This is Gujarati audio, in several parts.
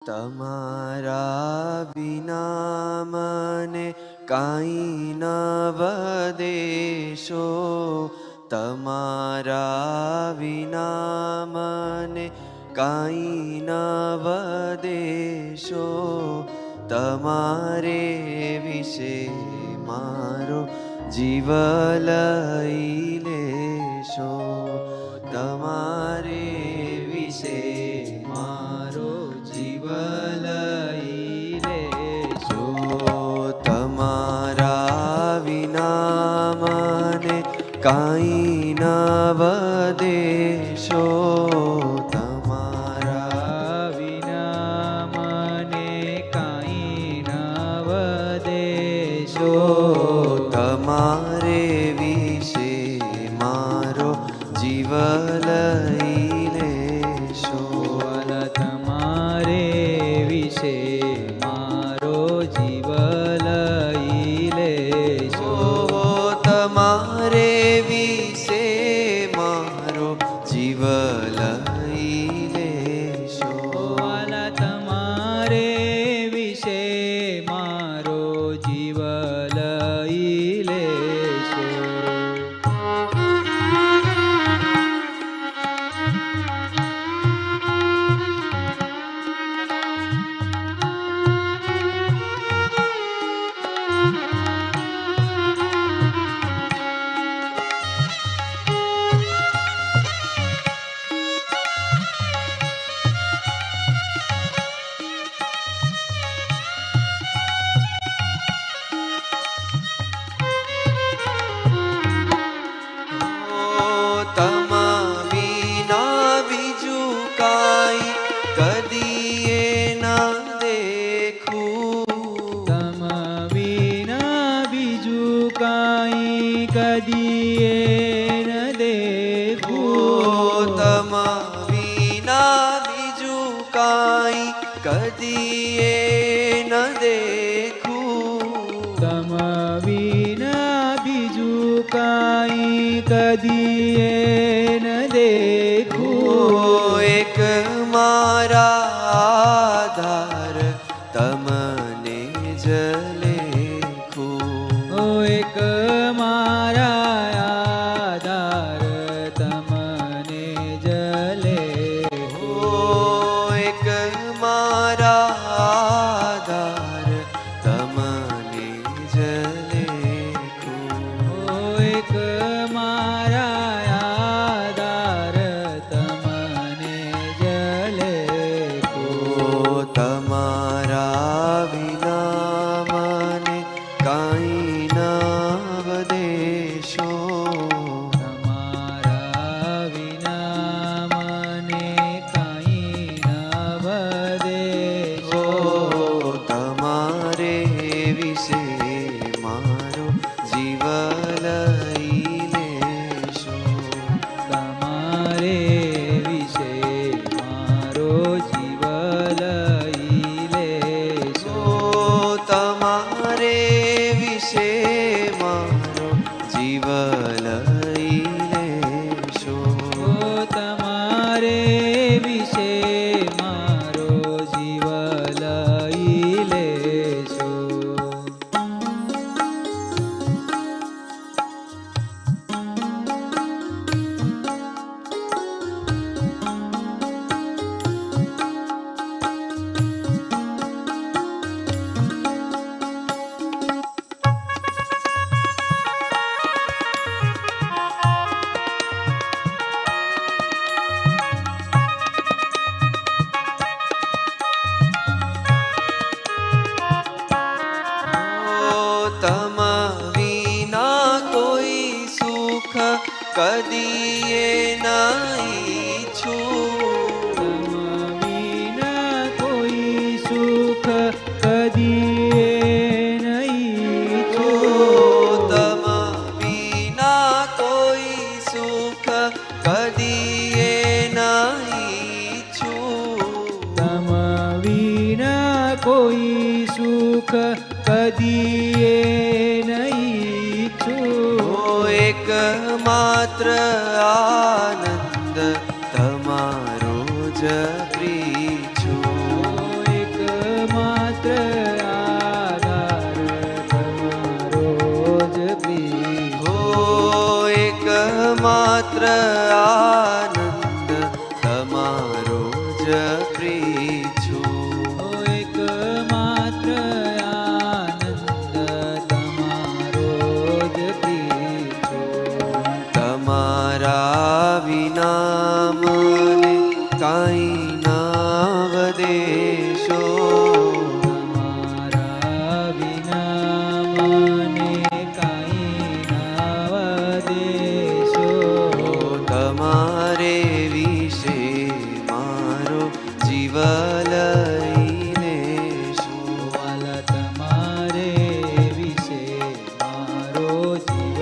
તમારા વિના મને કાંઈ ન વદેશો, તમારા વિના મને કાંઈ ન વદેશો, તમારે વિશે મારો જીવ લઈ લેશો, તમારે વિશે મારો જીવ લઈ લેશો. તમારા વિના મને કાંઈ ન વદેશો, તમારા વિના મને કાંઈ ન વદેશો, તમારે વિશે મારો જીવ લઈ લેશો, તમારે વિશે મારો જીવ લઈ લેશો, તમારે વિશે મારો જીવ લઈ લેશો, તમારે વિશે મારો જીવ લઈ લેશો. તમા વિના બીજું કાંઈ કદીએ ન દેખું, તમ વિના બીજું કાંઈ કદીએ ન દેખું, તમા વિના બીજું કાંઈ કદીએ ન દેખું, તમ વિના બીજું કાંઈ કદીએ ન દેખું, એક મારા આધાર તમને જ લેખું, એક મારા આધાર તમને જ લેખું, એક મારા આધાર તમને જ લેખું, એક મારા આધાર તમને જ લેખું. તમારા વિના મને કાંઈ ન વદેશો, તમારા વિના મને કાંઈ ન વદેશો, તમારે વિશે મારો જીવ લઈ લેશો, તમારે વિશે મારો જીવ લઈ લેશો, તમારે વિશે મારો જીવ લઈ લેશો, તમારે વિશે મારો જીવ લઈ લેશો. તમ વિના કોઈ સુખ કદીએ ન ઈચ્છું, તમ વિના કોઈ સુખ કદીએ નહીં ઈચ્છું, તમ વિના કોઈ સુખ કદીએ ન ઈચ્છું, તમ વિના કોઈ સુખ કદીએ નહીં ઈચ્છું, એક માત્ર આનંદ તમારો જ પ્રીછું, દેશો. તમારા વિના મને કાંઈ ના વદેશો. તમારે વિશે મારો જીવ લઈને શું. વાલા તમારે વિશે મારો જીવ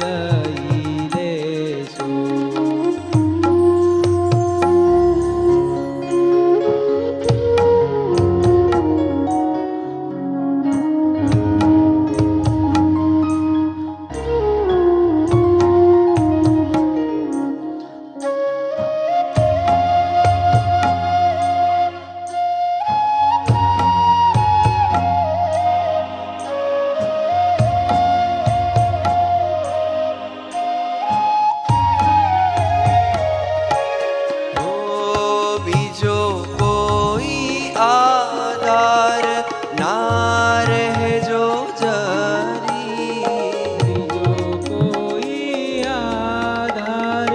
લઈ લેશો. બીજો કોઈ આધાર ના રહેજો જરી. બીજો કોઈ આધાર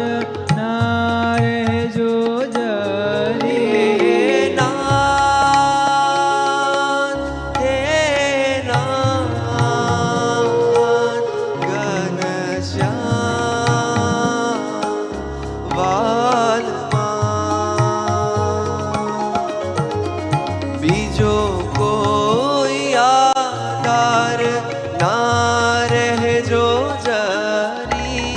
ના રહેજો જરી. નાથ હે નાથ ઘનશ્યામ વાલમાં. બીજો કોઈ આધાર ના રહેજો જરી.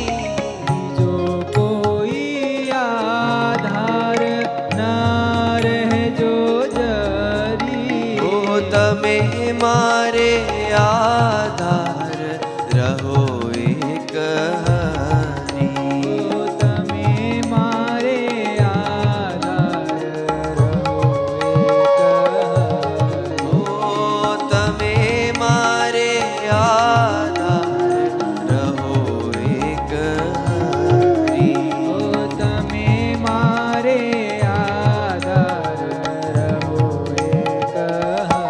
બીજો કોઈ આધાર ના રહેજો જરી. ઓ તમે મારે આધાર રહો એક હરી. ઓ તમે મારે આધાર રહો એક હરી. ઓ તમે મારે આધાર રહો એક હરી. ઓ તમે મારે આધાર રહો એક હરી.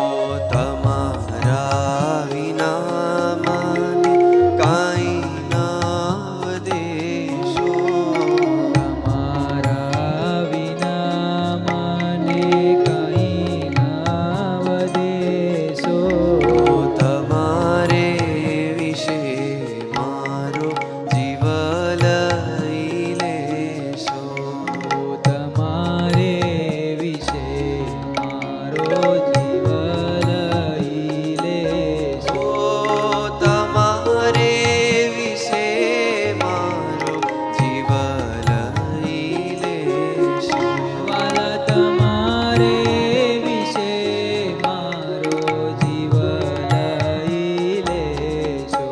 ઓ તમારા વિના મને કાંઈ ના વદેશો. તમારા વિના મને કાંઈ ના વદેશો. તમારે વિશે મારો જીવ લઈ લેશો. તમારે વિશે મારો જીવ લઈ લેશો. તમારે વિશે મારો જીવ લઈ લેશો. વાલા તમારે વિશે મારો જીવ લઈ લેશો.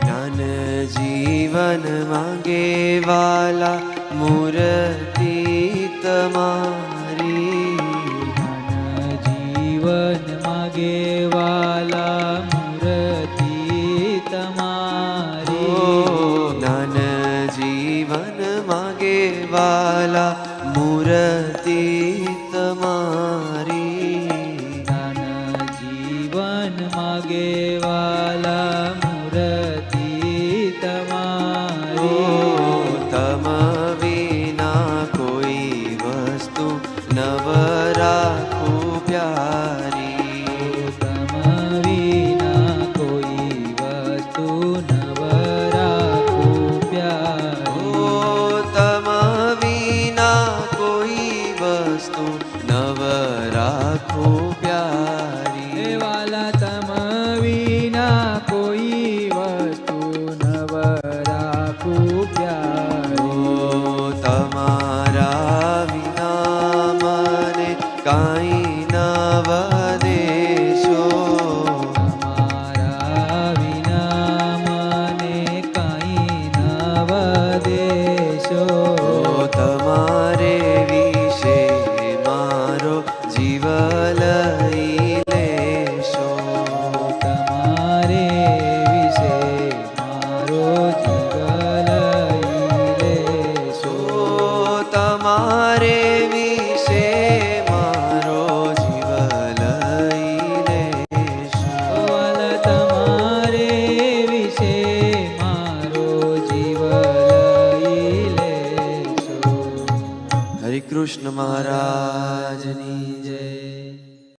જ્ઞાન જીવન માંગે વાલા મૂર્તિ તમારી. ધન જીવન માગે વાલા મૂર્તિ તમારી. જ્ઞાન જીવન માંગે વાલા મૂર્તિ તમારી. ધન જીવન માગે વાલા